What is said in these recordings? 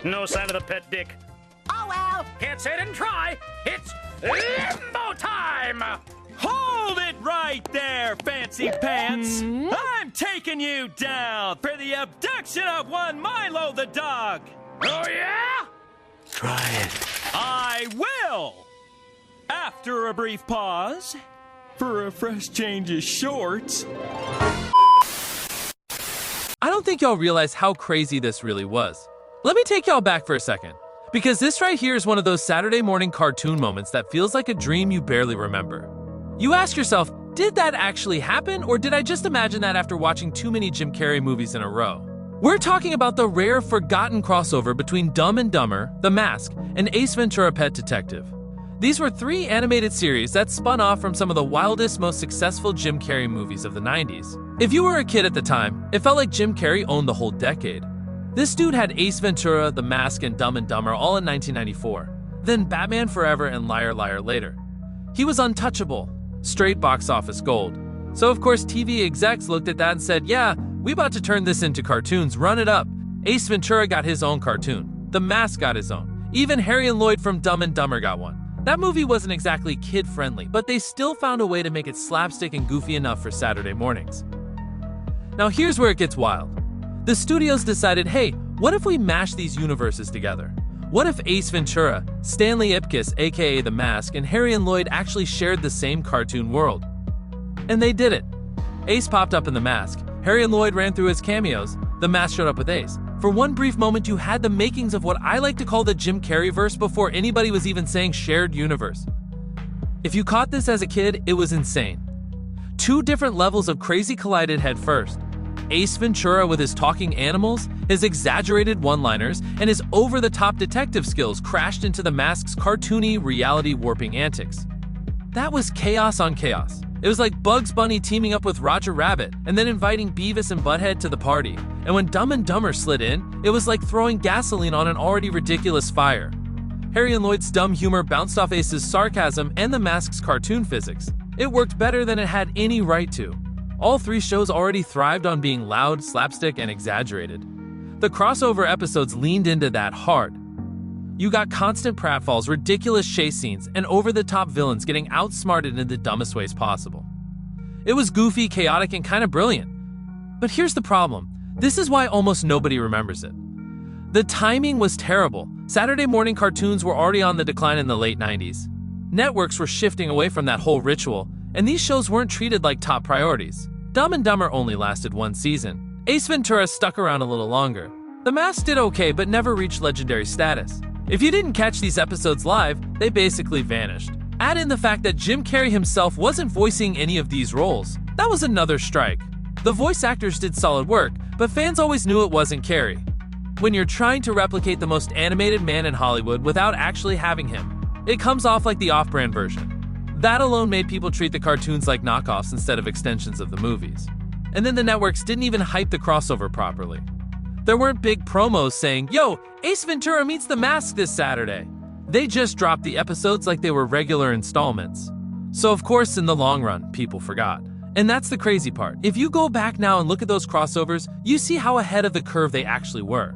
No sign of the pet dick. Oh well. Can't say I didn't try. It's limbo time! Hold it right there, fancy pants! I'm taking you down for the abduction of one Milo the dog! Oh, yeah? Try it. I will! After a brief pause, for a fresh change of shorts. I don't think y'all realize how crazy this really was. Let me take y'all back for a second, because this right here is one of those Saturday morning cartoon moments that feels like a dream you barely remember. You ask yourself, did that actually happen, or did I just imagine that after watching too many Jim Carrey movies in a row? We're talking about the rare, forgotten crossover between Dumb and Dumber, The Mask, and Ace Ventura: Pet Detective. These were 3 animated series that spun off from some of the wildest, most successful Jim Carrey movies of the 90s. If you were a kid at the time, it felt like Jim Carrey owned the whole decade. This dude had Ace Ventura, The Mask, and Dumb and Dumber all in 1994, then Batman Forever and Liar Liar later. He was untouchable, straight box office gold. So of course TV execs looked at that and said, yeah, we about to turn this into cartoons, run it up. Ace Ventura got his own cartoon. The Mask got his own. Even Harry and Lloyd from Dumb and Dumber got one. That movie wasn't exactly kid-friendly, but they still found a way to make it slapstick and goofy enough for Saturday mornings. Now here's where it gets wild. The studios decided, hey, what if we mash these universes together? What if Ace Ventura, Stanley Ipkiss, aka The Mask, and Harry and Lloyd actually shared the same cartoon world? And they did it. Ace popped up in The Mask, Harry and Lloyd ran through his cameos, The Mask showed up with Ace. For one brief moment, you had the makings of what I like to call the Jim Carrey-verse before anybody was even saying shared universe. If you caught this as a kid, it was insane. 2 different levels of crazy collided head first. Ace Ventura with his talking animals, his exaggerated one-liners, and his over-the-top detective skills crashed into The Mask's cartoony, reality-warping antics. That was chaos on chaos. It was like Bugs Bunny teaming up with Roger Rabbit and then inviting Beavis and Butthead to the party. And when Dumb and Dumber slid in, it was like throwing gasoline on an already ridiculous fire. Harry and Lloyd's dumb humor bounced off Ace's sarcasm and The Mask's cartoon physics. It worked better than it had any right to. All 3 shows already thrived on being loud, slapstick, and exaggerated. The crossover episodes leaned into that hard. You got constant pratfalls, ridiculous chase scenes, and over-the-top villains getting outsmarted in the dumbest ways possible. It was goofy, chaotic, and kind of brilliant. But here's the problem. This is why almost nobody remembers it. The timing was terrible. Saturday morning cartoons were already on the decline in the late 90s. Networks were shifting away from that whole ritual, and these shows weren't treated like top priorities. Dumb and Dumber only lasted 1 season. Ace Ventura stuck around a little longer. The Mask did okay, but never reached legendary status. If you didn't catch these episodes live, they basically vanished. Add in the fact that Jim Carrey himself wasn't voicing any of these roles. That was another strike. The voice actors did solid work, but fans always knew it wasn't Carrey. When you're trying to replicate the most animated man in Hollywood without actually having him, it comes off like the off-brand version. That alone made people treat the cartoons like knockoffs instead of extensions of the movies. And then the networks didn't even hype the crossover properly. There weren't big promos saying, yo, Ace Ventura meets The Mask this Saturday. They just dropped the episodes like they were regular installments. So of course, in the long run, people forgot. And that's the crazy part. If you go back now and look at those crossovers, you see how ahead of the curve they actually were.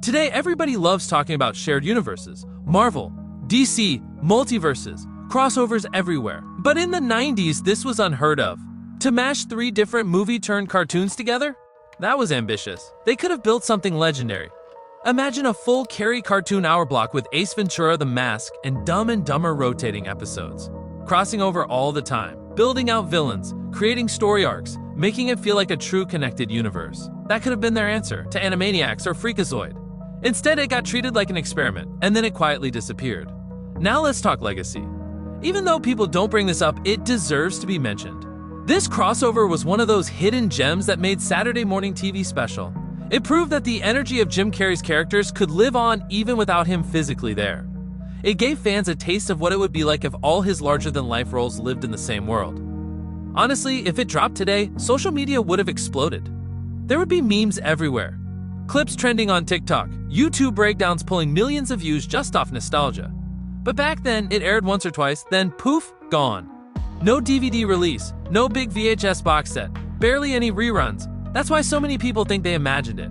Today, everybody loves talking about shared universes. Marvel, DC, multiverses, crossovers everywhere. But in the 90s, this was unheard of. To mash 3 different movie-turned-cartoons together? That was ambitious. They could have built something legendary. Imagine a full Carrey cartoon hour block with Ace Ventura, The Mask, and Dumb and Dumber rotating episodes. Crossing over all the time, building out villains, creating story arcs, making it feel like a true connected universe. That could have been their answer to Animaniacs or Freakazoid. Instead, it got treated like an experiment, and then it quietly disappeared. Now let's talk legacy. Even though people don't bring this up, it deserves to be mentioned. This crossover was one of those hidden gems that made Saturday morning TV special. It proved that the energy of Jim Carrey's characters could live on even without him physically there. It gave fans a taste of what it would be like if all his larger-than-life roles lived in the same world. Honestly, if it dropped today, social media would have exploded. There would be memes everywhere. Clips trending on TikTok, YouTube breakdowns pulling millions of views just off nostalgia. But back then, it aired once or twice, then poof, gone. No DVD release, no big VHS box set, barely any reruns. That's why so many people think they imagined it.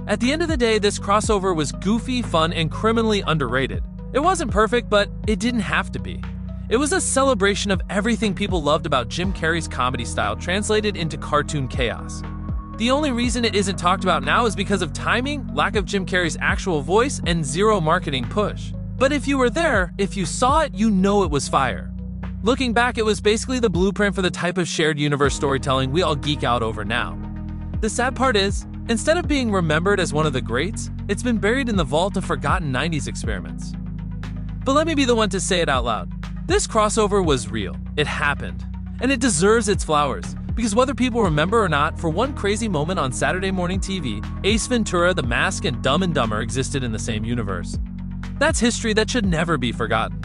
At the end of the day, this crossover was goofy, fun, and criminally underrated. It wasn't perfect, but it didn't have to be. It was a celebration of everything people loved about Jim Carrey's comedy style translated into cartoon chaos. The only reason it isn't talked about now is because of timing, lack of Jim Carrey's actual voice, and zero marketing push. But if you were there, if you saw it, you know it was fire. Looking back, it was basically the blueprint for the type of shared universe storytelling we all geek out over now. The sad part is, instead of being remembered as one of the greats, it's been buried in the vault of forgotten 90s experiments. But let me be the one to say it out loud. This crossover was real, it happened, and it deserves its flowers. Because whether people remember or not, for one crazy moment on Saturday morning TV, Ace Ventura, The Mask, and Dumb and Dumber existed in the same universe. That's history that should never be forgotten.